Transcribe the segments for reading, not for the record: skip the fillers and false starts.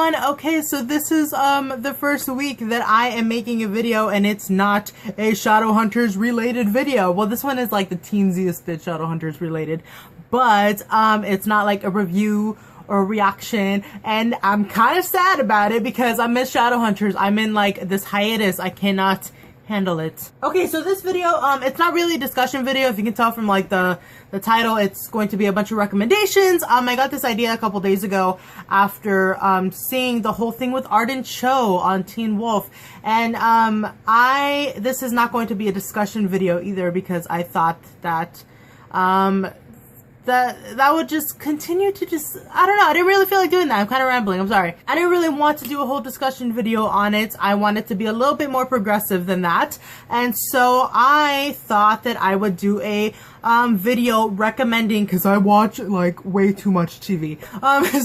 everyone. Okay, so this is the first week that I am making a video, and it's not a Shadowhunters related video. Well, this one is like the teensiest bit Shadowhunters related, but it's not like a review or a reaction, and I'm kind of sad about it because I miss Shadowhunters. I'm in like this hiatus. I cannot handle it. Okay, so this video, it's not really a discussion video. If you can tell from like the title, it's going to be a bunch of recommendations. I got this idea a couple days ago after seeing the whole thing with Arden Cho on Teen Wolf, and this is not going to be a discussion video either because I thought that that would just continue to I don't know, I didn't really feel like doing that. I'm kind of rambling, I'm sorry. I didn't really want to do a whole discussion video on it. I wanted to be a little bit more progressive than that. And so I thought that I would do a video recommending, because I watch like way too much TV.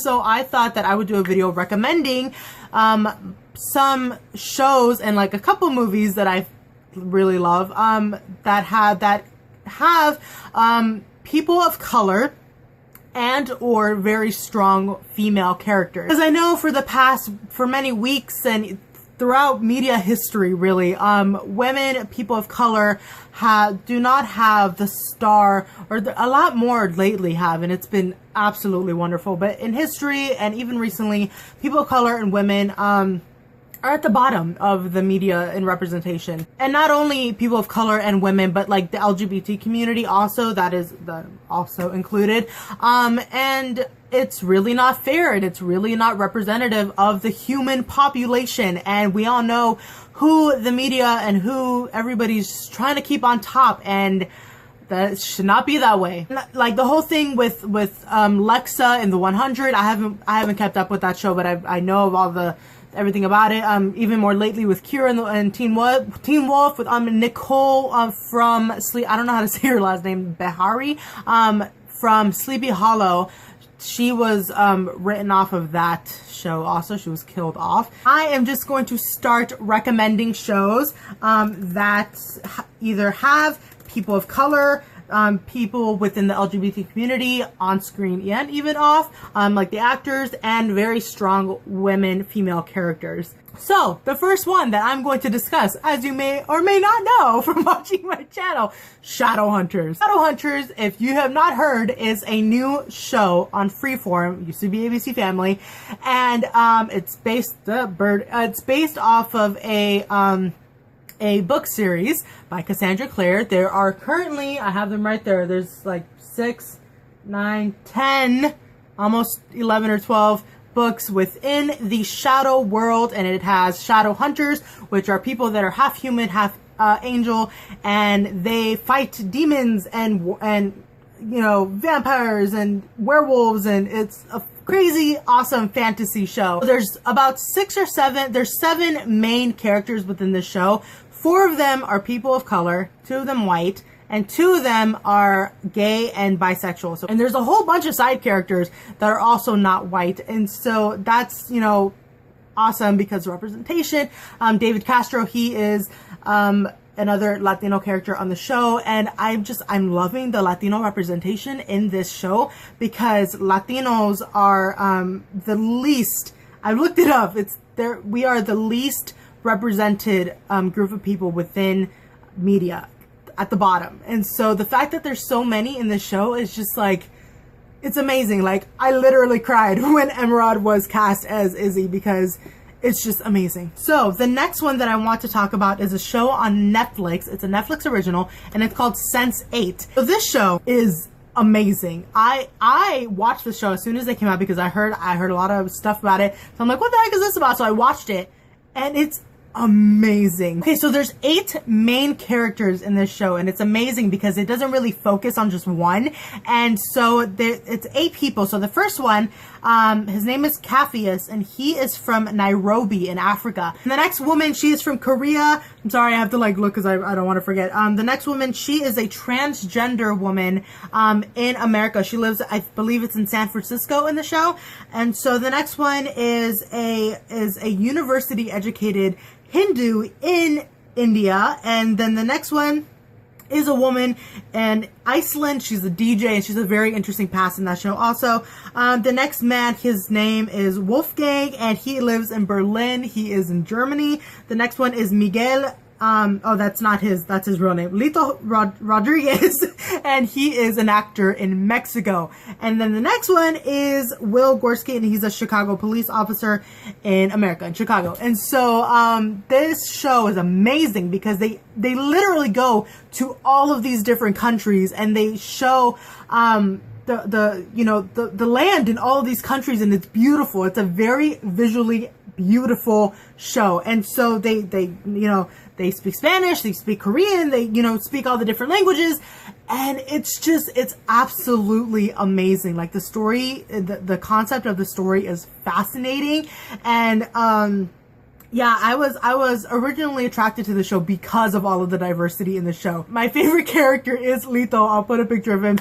So I thought that I would do a video recommending some shows and like a couple movies that I really love that have people of color and or very strong female characters. Because I know for many weeks and throughout media history really, women, people of color do not have the star, or a lot more lately have, and it's been absolutely wonderful. But in history and even recently, people of color and women are at the bottom of the media in representation. And not only people of color and women, but like the LGBT community also, that is also included. And it's really not fair, and it's really not representative of the human population. And we all know who the media and who everybody's trying to keep on top, and that should not be that way. Like the whole thing with Lexa in the 100, I haven't kept up with that show, but I know of all everything about it. Even more lately with Kira and Teen Wolf with Nicole from I don't know how to say her last name, Behari, from Sleepy Hollow. She was written off of that show also. She was killed off. I am just going to start recommending shows that either have people of color, people within the LGBT community on screen and even off, like the actors, and very strong women, female characters. So the first one that I'm going to discuss, as you may or may not know from watching my channel, Shadowhunters. Shadowhunters, if you have not heard, is a new show on Freeform. It used to be ABC Family, and it's based off of a book series by Cassandra Clare. There are currently, I have them right there, there's like 6, 9, 10, almost 11 or 12 books within the Shadow world, and it has Shadowhunters, which are people that are half human, half angel, and they fight demons and you know, vampires and werewolves, and it's a crazy awesome fantasy show. There's about 6 or 7, there's 7 main characters within the show. 4 of them are people of color, 2 of them white, and 2 of them are gay and bisexual. So, and there's a whole bunch of side characters that are also not white, and so that's, you know, awesome because of representation. David Castro, he is another Latino character on the show, and I'm loving the Latino representation in this show because Latinos are the least, I looked it up, we are the least represented group of people within media, at the bottom. And so the fact that there's so many in the show is just like, it's amazing. Like, I literally cried when Emerald was cast as Izzy because it's just amazing. So the next one that I want to talk about is a show on Netflix. It's a Netflix original, and it's called SenseEight. So this show is amazing. I watched the show as soon as it came out because I heard a lot of stuff about it. So I'm like, what the heck is this about? So I watched it, and it's amazing. Okay, so there's 8 main characters in this show, and it's amazing because it doesn't really focus on just one, and so it's 8 people. So the first one, his name is Capheus, and he is from Nairobi in Africa. And the next woman, she is from Korea. I'm sorry, I have to like look because I don't want to forget. The next woman, she is a transgender woman in America. She lives, I believe it's in San Francisco in the show. And so the next one is a university educated Hindu in India. And then the next one is a woman in Iceland. She's a DJ, and she's a very interesting past in that show also. The next man, his name is Wolfgang, and he lives in Berlin. He is in Germany. The next one is Miguel. Oh, that's his real name. Lito Rodriguez, and he is an actor in Mexico. And then the next one is Will Gorski, and he's a Chicago police officer in America, in Chicago. And so, this show is amazing because they literally go to all of these different countries, and they show, the land in all of these countries, and it's beautiful. It's a very visually beautiful show. And so they speak Spanish, they speak Korean, they, speak all the different languages. And it's absolutely amazing. Like the story, the concept of the story is fascinating. And, yeah, I was originally attracted to the show because of all of the diversity in the show. My favorite character is Lito. I'll put a picture of him.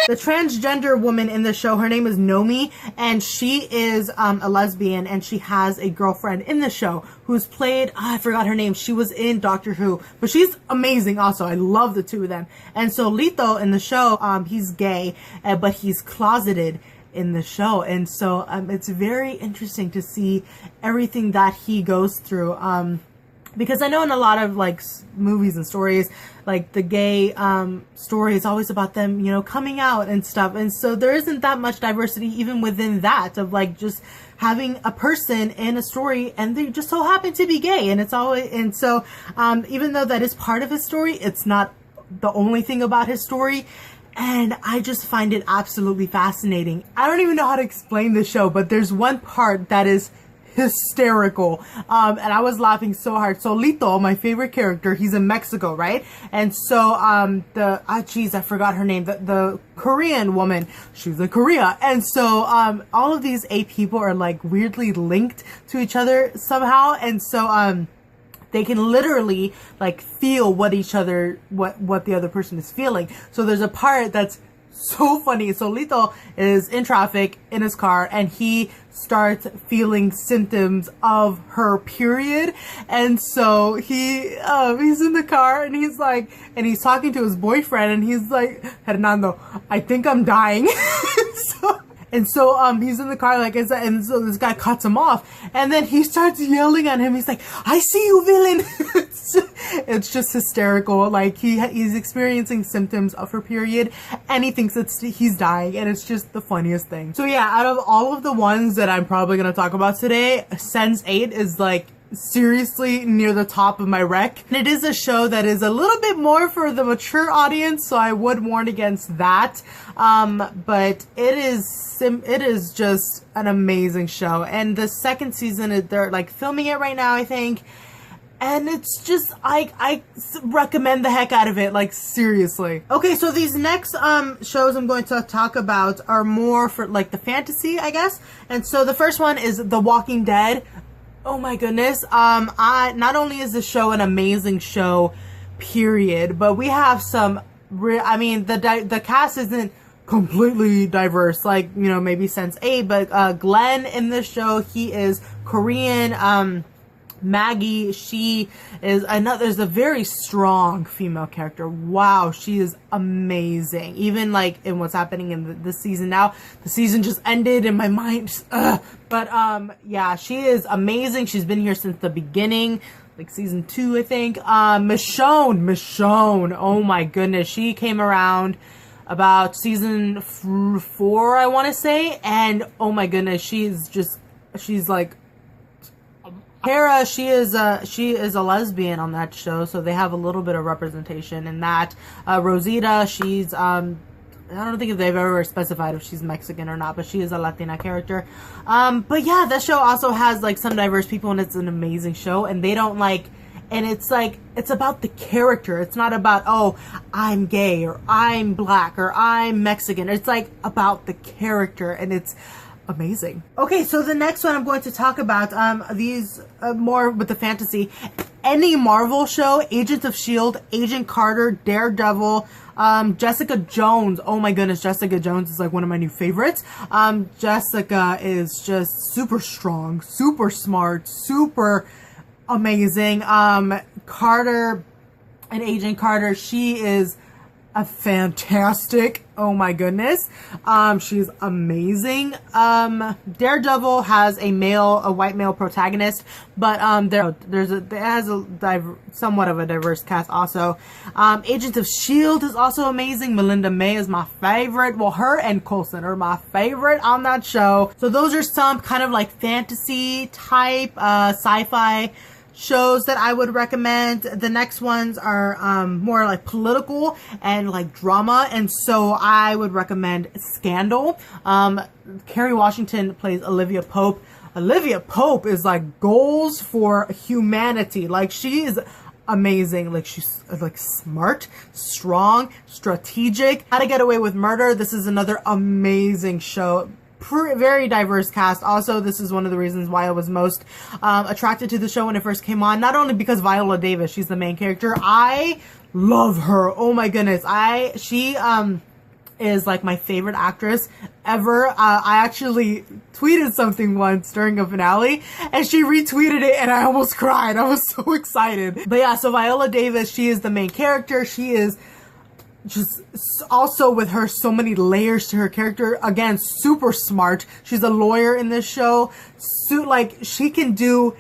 The transgender woman in the show, her name is Nomi, and she is a lesbian, and she has a girlfriend in the show who's played, I forgot her name. She was in Doctor Who, but she's amazing also. I love the two of them. And so Lito in the show, he's gay, but he's closeted in the show. And so it's very interesting to see everything that he goes through. Because I know in a lot of like movies and stories, like the gay story is always about them, coming out and stuff. And so there isn't that much diversity even within that of like just having a person in a story and they just so happen to be gay. And it's always, and so even though that is part of his story, it's not the only thing about his story. And I just find it absolutely fascinating. I don't even know how to explain the show, but there's one part that is hysterical. And I was laughing so hard. So Lito, my favorite character, he's in Mexico, right? And so, I forgot her name. The Korean woman, she's in Korea. And so, all of these 8 people are like weirdly linked to each other somehow. And so, they can literally like feel what the other person is feeling. So there's a part that's so funny. So Lito is in traffic in his car and he starts feeling symptoms of her period. And so he's in the car and he's talking to his boyfriend and he's like, Hernando, I think I'm dying. And so he's in the car and so this guy cuts him off and then he starts yelling at him. He's like, I see you, villain. It's just hysterical. Like he's experiencing symptoms of her period and he thinks he's dying, and it's just the funniest thing. So yeah, out of all of the ones that I'm probably going to talk about today, SenseEight is like seriously near the top of my rec. And it is a show that is a little bit more for the mature audience, so I would warn against that. But it is just an amazing show. And the second season, they're like filming it right now, I think. And it's just, I recommend the heck out of it, like seriously. Okay, so these next shows I'm going to talk about are more for like the fantasy, I guess. And so the first one is The Walking Dead. Oh my goodness. Not only is the show an amazing show, period, but we have some the cast isn't completely diverse, like, maybe SenseEight, but Glenn in the show, he is Korean. Maggie, she is there's a very strong female character. Wow, she is amazing. Even like in what's happening in the season now. The season just ended in my mind. But yeah, she is amazing. She's been here since the beginning, like season 2, I think. Michonne. Oh my goodness. She came around about season 4, I want to say. And oh my goodness, she's like, Kara, she is a lesbian on that show, so they have a little bit of representation in that. Rosita, she's I don't think if they've ever specified if she's Mexican or not, but she is a Latina character. But yeah, that show also has like some diverse people, and it's an amazing show. And they don't and it's like, it's about the character. It's not about, oh, I'm gay or I'm black or I'm Mexican. It's like about the character, and it's amazing. Okay, so the next one I'm going to talk about, these more with the fantasy. Any Marvel show, Agents of S.H.I.E.L.D., Agent Carter, Daredevil, Jessica Jones. Oh my goodness, Jessica Jones is like one of my new favorites. Jessica is just super strong, super smart, super amazing. Carter and Agent Carter, she is a fantastic, oh my goodness, she's amazing. Daredevil has a white male protagonist, but it has somewhat of a diverse cast also. Agents of S.H.I.E.L.D. is also amazing. Melinda May is my favorite. Well, her and Coulson are my favorite on that show. So those are some kind of like fantasy type sci-fi shows that I would recommend. The next ones are more like political and like drama, and so I would recommend Scandal. Kerry Washington plays Olivia Pope. Olivia Pope is like goals for humanity. Like, she is amazing. Like, she's like smart, strong, strategic. How to Get Away with Murder. This is another amazing show. Very diverse cast. Also, this is one of the reasons why I was most attracted to the show when it first came on. Not only because Viola Davis, she's the main character. I love her. Oh my goodness. She is like my favorite actress ever. I actually tweeted something once during a finale, and she retweeted it, and I almost cried. I was so excited. But yeah, so Viola Davis, she is the main character. She is just also, with her, so many layers to her character. Again, super smart. She's a lawyer in this show. So, like, she can do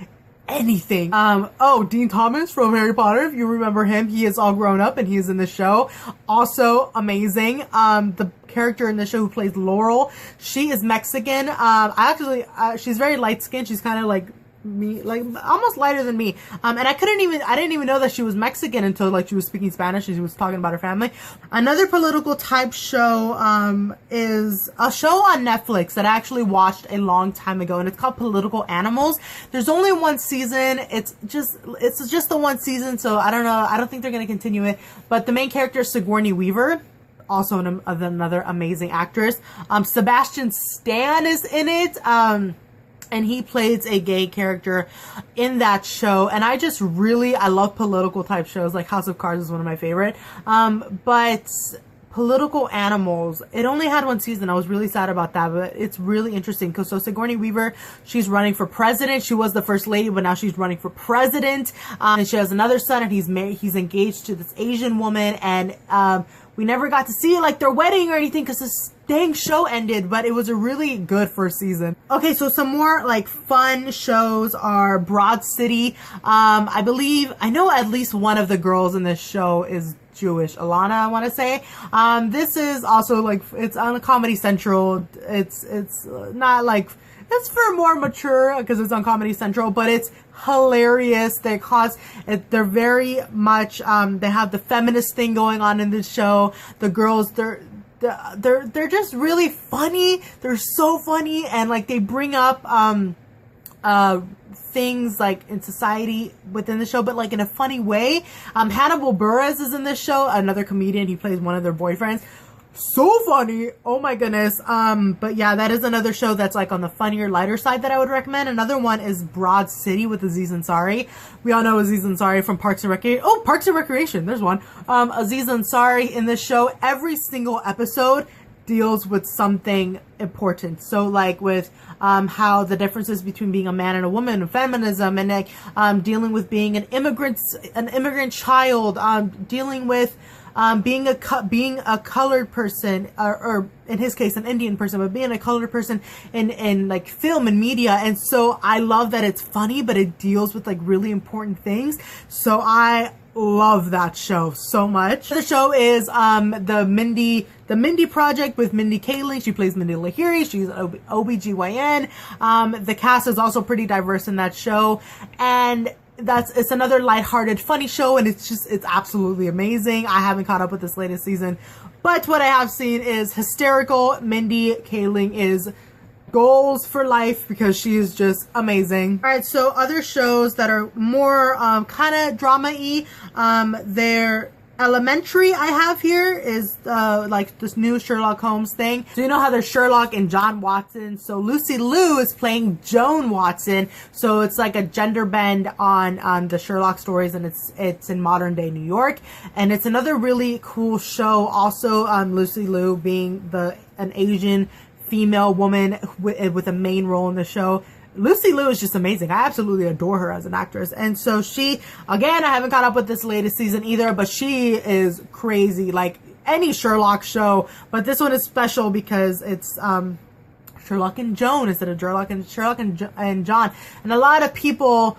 anything. Oh, Dean Thomas from Harry Potter, if you remember him, he is all grown up and he is in the show. Also amazing. The character in the show who plays Laurel, she is Mexican. She's very light skinned. She's kind of like me, like almost lighter than me, and I didn't even know that she was Mexican until like she was speaking Spanish and she was talking about her family. Another political type show is a show on Netflix that I actually watched a long time ago, and it's called Political Animals. There's only one season. It's just the one season, so I don't know, I don't think they're going to continue it, but the main character is Sigourney Weaver, also another amazing actress. Sebastian Stan is in it, and he plays a gay character in that show. And I love political type shows. Like House of Cards is one of my favorite. But Political Animals, it only had one season. I was really sad about that, but it's really interesting. So Sigourney Weaver, she's running for president. She was the first lady, but now she's running for president. And she has another son, and he's engaged to this Asian woman. And we never got to see like their wedding or anything because this dang show ended, but it was a really good first season. Okay, so some more like fun shows are Broad City. I know at least one of the girls in this show is Jewish. Alana, I want to say. This is also like, it's on Comedy Central. It's not like, it's for more mature because it's on Comedy Central, but it's hilarious. They're very much, they have the feminist thing going on in this show. The girls, they're just really funny. They're so funny, and like they bring up things like in society within the show, but like in a funny way. Hannibal Buress is in this show, another comedian. He plays one of their boyfriends. So funny. Oh my goodness. But yeah, that is another show that's like on the funnier, lighter side that I would recommend. Another one is Broad City with Aziz Ansari. We all know Aziz Ansari from Parks and Recreation. Oh, Parks and Recreation. There's one. Aziz Ansari in this show, every single episode deals with something important. So like with how the differences between being a man and a woman, and feminism, and like dealing with being an immigrant child, dealing with being a colored person, or in his case an Indian person, but being a colored person in like film and media. And so I love that it's funny, but it deals with like really important things. So I love that show so much. The show is the Mindy Project with Mindy Kaling. She plays Mindy Lahiri. She's an OBGYN. The cast is also pretty diverse in that show, and it's another lighthearted, funny show, and it's absolutely amazing. I haven't caught up with this latest season, but what I have seen is hysterical. Mindy Kaling is goals for life because she is just amazing. All right, so other shows that are more kind of drama-y, they're Elementary I have here is like this new Sherlock Holmes thing. So you know how there's Sherlock and John Watson. So Lucy Liu is playing Joan Watson. So it's like a gender bend on the Sherlock stories, and it's in modern day New York. And it's another really cool show. Also, Lucy Liu being an Asian female woman with a main role in the show. Lucy Liu is just amazing. I absolutely adore her as an actress. And so she, again, I haven't caught up with this latest season either, but she is crazy. Like any Sherlock show, but this one is special because it's Sherlock and Joan instead of Sherlock and John. And a lot of people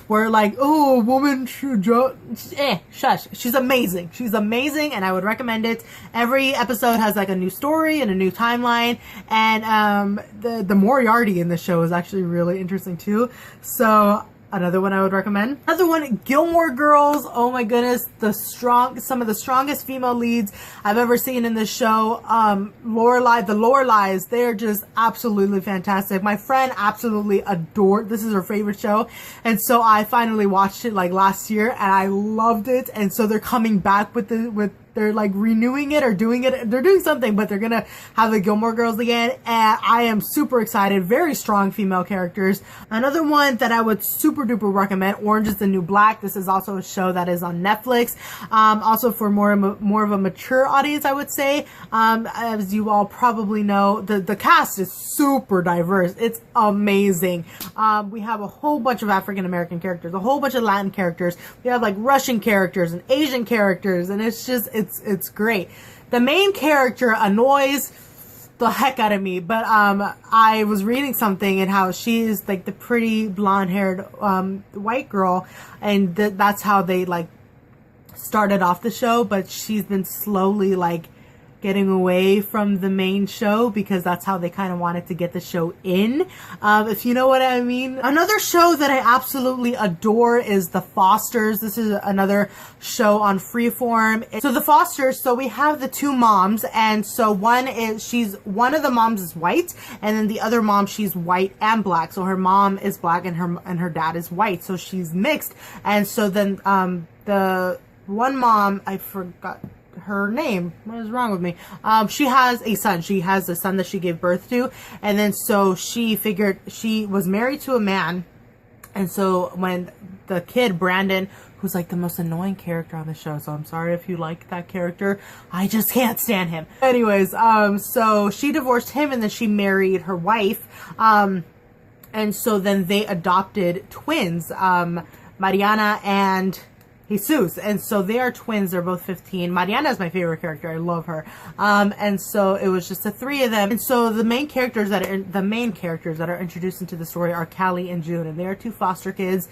were like, oh, woman, shush. She's amazing. She's amazing, and I would recommend it. Every episode has like a new story and a new timeline, and the Moriarty in the show is actually really interesting too. So another one I would recommend. Another one, Gilmore Girls. Oh my goodness, some of the strongest female leads I've ever seen in this show. The Loreleis, they're just absolutely fantastic. My friend absolutely adored, this is her favorite show, and so I finally watched it like last year, and I loved it. And so they're coming back they're like renewing it or doing it. They're doing something, but they're gonna have the Gilmore Girls again. And I am super excited. Very strong female characters. Another one that I would super duper recommend, Orange is the New Black. This is also a show that is on Netflix. Also for more of a mature audience, I would say. As you all probably know, the cast is super diverse. It's amazing. We have a whole bunch of African American characters, a whole bunch of Latin characters. We have like Russian characters and Asian characters, and it's just, it's great. The main character annoys the heck out of me, but I was reading something and how she's like the pretty blonde-haired white girl, and that's how they like started off the show, but she's been slowly like getting away from the main show because that's how they kind of wanted to get the show in, if you know what I mean. Another show that I absolutely adore is The Fosters. This is another show on Freeform. So The Fosters, so we have the two moms, and so one of the moms is white, and then the other mom, she's white and black. So her mom is black and her dad is white, so she's mixed. And so then the one mom, I forgot her name. What is wrong with me? She has a son. She has a son that she gave birth to. And then so she figured, she was married to a man. And so when the kid, Brandon, who's like the most annoying character on the show, so I'm sorry if you like that character, I just can't stand him. Anyways, so she divorced him and then she married her wife. And so then they adopted twins, Mariana and Jesus, and so they are twins. They're both 15. Mariana is my favorite character. I love her. And so it was just the three of them. And so the main characters that are introduced into the story are Callie and June, and they are two foster kids.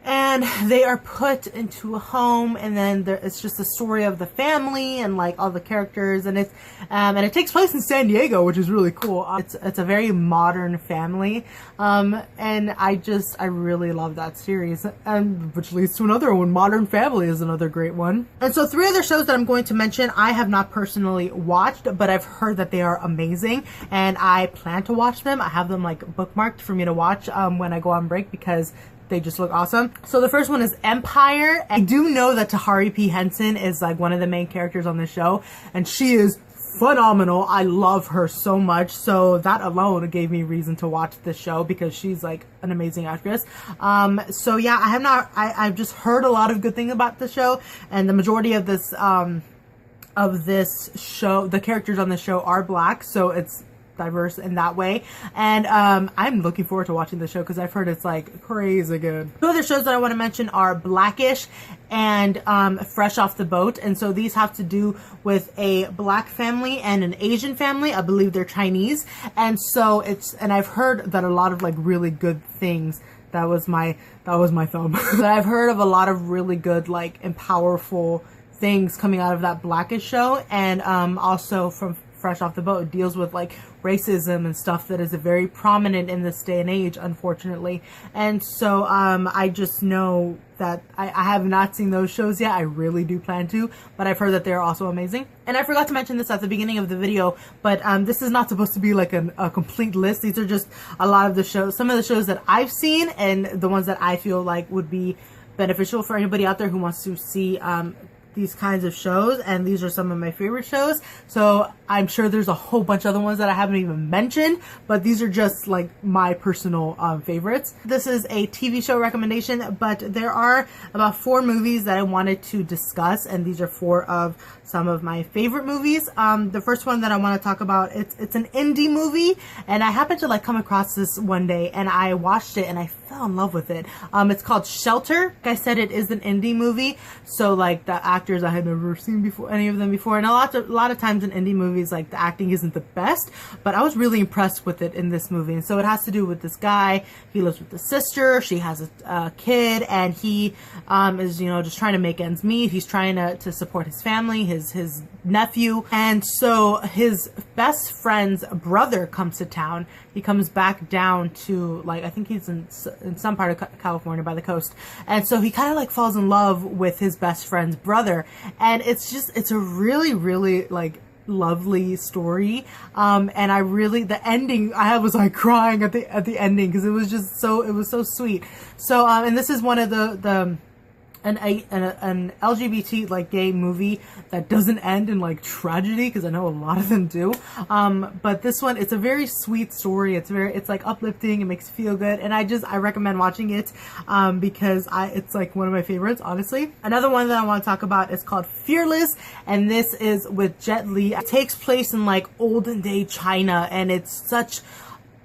And they are put into a home, and then it's just the story of the family and like all the characters, and it takes place in San Diego, which is really cool. It's a very modern family, and I really love that series, and which leads to another one. Modern Family is another great one. And so three other shows that I'm going to mention I have not personally watched, but I've heard that they are amazing, and I plan to watch them. I have them like bookmarked for me to watch when I go on break because they just look awesome. So the first one is Empire. I do know that Tahari P. Henson is like one of the main characters on the show, and she is phenomenal. I love her so much. So that alone gave me reason to watch this show because she's like an amazing actress. So yeah, I've just heard a lot of good things about the show, and the majority of this show, the characters on the show are black, so it's diverse in that way, and I'm looking forward to watching the show because I've heard it's like crazy good. Two other shows that I want to mention are Blackish and Fresh Off the Boat, and so these have to do with a black family and an Asian family. I believe they're Chinese, and so and I've heard that a lot of like really good things. That was my thumb. But I've heard of a lot of really good like and powerful things coming out of that Blackish show, and also from Fresh Off the Boat. It deals with like racism and stuff that is very prominent in this day and age, unfortunately. And so I just know that I have not seen those shows yet. I really do plan to, but I've heard that they're also amazing. And I forgot to mention this at the beginning of the video, but this is not supposed to be like a complete list. These are just a lot of the shows, some of the shows that I've seen and the ones that I feel like would be beneficial for anybody out there who wants to see these kinds of shows, and these are some of my favorite shows. So I'm sure there's a whole bunch of other ones that I haven't even mentioned, but these are just like my personal favorites. This is a TV show recommendation, but there are about 4 movies that I wanted to discuss, and these are 4 of some of my favorite movies. The first one that I want to talk about, it's an indie movie, and I happened to like come across this one day, and I watched it and I fell in love with it. It's called Shelter. Like I said, it is an indie movie, so like the actors I had never seen before, any of them before, and a lot of times in indie movies, like the acting isn't the best, but I was really impressed with it in this movie. And so it has to do with this guy. He lives with his sister. She has a kid, and he is, you know, just trying to make ends meet. He's trying to support his family, his nephew, and so his best friend's brother comes to town. He comes back down to, like, I think he's in some part of California by the coast, and so he kind of like falls in love with his best friend's brother, and it's a really like lovely story, and I really, the ending, I was like crying at the ending because it was so sweet. So and this is one of an LGBT like gay movie that doesn't end in like tragedy, because I know a lot of them do, but this one, it's a very sweet story. It's like uplifting. It makes you feel good, and I recommend watching it because it's like one of my favorites, honestly. Another one that I want to talk about is called Fearless, and this is with Jet Li. It takes place in like olden day China, and it's such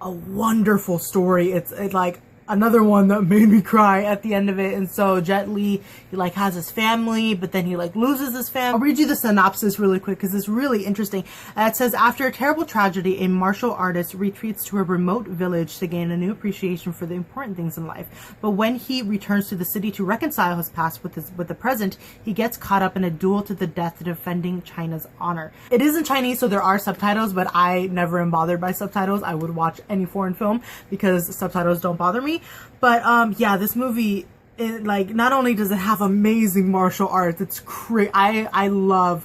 a wonderful story. It's like another one that made me cry at the end of it. And so Jet Li, he like has his family, but then he like loses his family. I'll read you the synopsis really quick because it's really interesting. It says, after a terrible tragedy, a martial artist retreats to a remote village to gain a new appreciation for the important things in life. But when he returns to the city to reconcile his past with the present, he gets caught up in a duel to the death defending China's honor. It is in Chinese, so there are subtitles, but I never am bothered by subtitles. I would watch any foreign film because subtitles don't bother me. But yeah, this movie, it, like, not only does it have amazing martial arts, it's great. I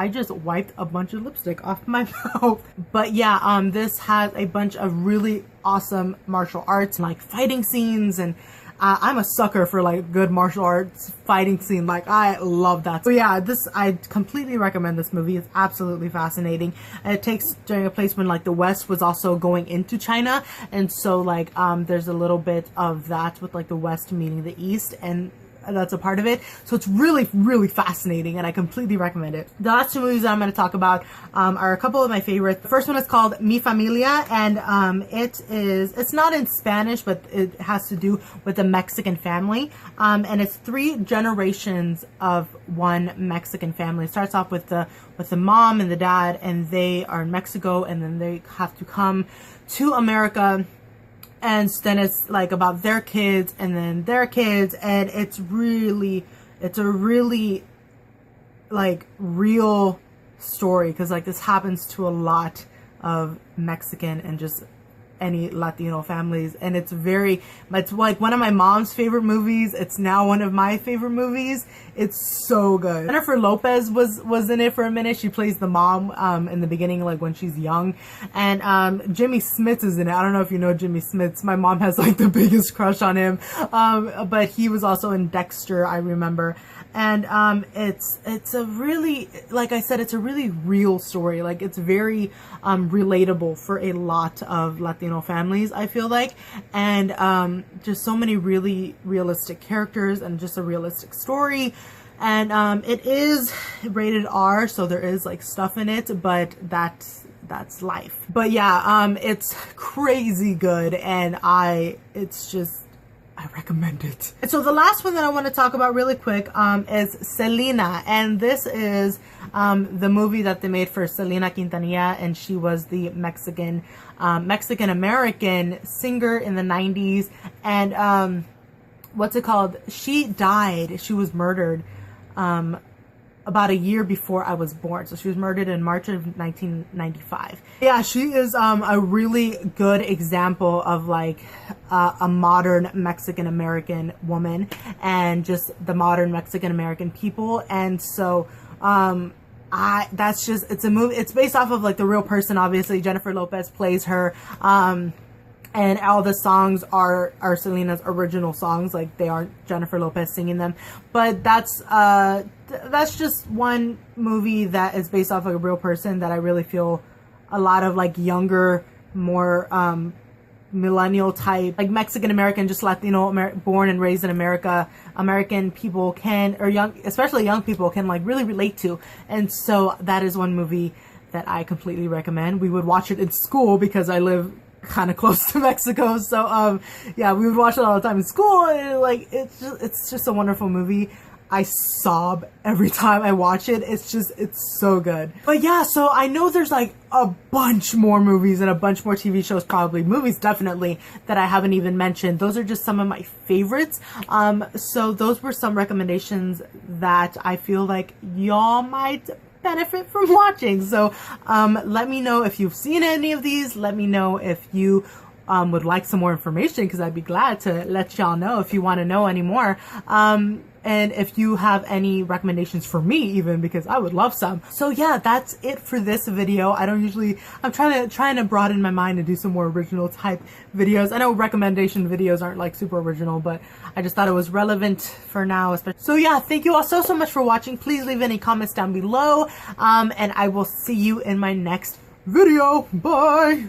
just wiped a bunch of lipstick off my mouth. But yeah, this has a bunch of really awesome martial arts, like fighting scenes, and I'm a sucker for like good martial arts fighting scene. Like, I love that. So yeah, I completely recommend this movie. It's absolutely fascinating. And it takes during a place when like the West was also going into China, and so like there's a little bit of that with like the West meeting the East, and that's a part of it. So it's really fascinating, and I completely recommend it. The last 2 movies that I'm going to talk about are a couple of my favorites. The first one is called Mi Familia, and it's not in Spanish, but it has to do with a Mexican family, and it's 3 generations of one Mexican family. It starts off with the mom and the dad, and they are in Mexico, and then they have to come to America. And then it's like about their kids and then their kids, and it's a really like real story, because like this happens to a lot of Mexican and just any Latino families, and it's like one of my mom's favorite movies. It's now one of my favorite movies. It's so good. Jennifer Lopez was in it for a minute. She plays the mom in the beginning, like when she's young, and Jimmy Smits is in it. I don't know if you know Jimmy Smits. My mom has like the biggest crush on him, but he was also in Dexter, I remember. And it's a really, like I said, it's a really real story. Like, it's very relatable for a lot of Latino families, I feel like, and just so many really realistic characters and just a realistic story. And it is rated R, so there is like stuff in it, but that's life. But yeah, it's crazy good, and I recommend it. And so the last one that I want to talk about really quick is Selena, and this is the movie that they made for Selena Quintanilla, and she was the Mexican American singer in the 90s, and what's it called? She died. She was murdered about a year before I was born. So she was murdered in March of 1995. Yeah, she is a really good example of like a modern Mexican American woman, and just the modern Mexican American people. And so it's a movie. It's based off of like the real person, obviously. Jennifer Lopez plays her. and all the songs are Selena's original songs, like they aren't Jennifer Lopez singing them. But that's just one movie that is based off of a real person that I really feel a lot of like younger, more millennial type, like Mexican American, just Latino, born and raised in America, American people can, or young, especially young people can like really relate to. And so that is one movie that I completely recommend. We would watch it in school because I live kind of close to Mexico. So yeah, we would watch it all the time in school, and like it's just a wonderful movie. I sob every time I watch it. It's so good. But yeah, so I know there's like a bunch more movies and a bunch more TV shows, probably movies definitely, that I haven't even mentioned. Those are just some of my favorites. So those were some recommendations that I feel like y'all might benefit from watching. So let me know if you've seen any of these. Let me know if you would like some more information, because I'd be glad to let y'all know if you want to know any more. And if you have any recommendations for me even, because I would love some. So yeah, that's it for this video. I'm trying to broaden my mind and do some more original type videos. I know recommendation videos aren't like super original, but I just thought it was relevant for now. So yeah, thank you all so much for watching. Please leave any comments down below. And I will see you in my next video. Bye!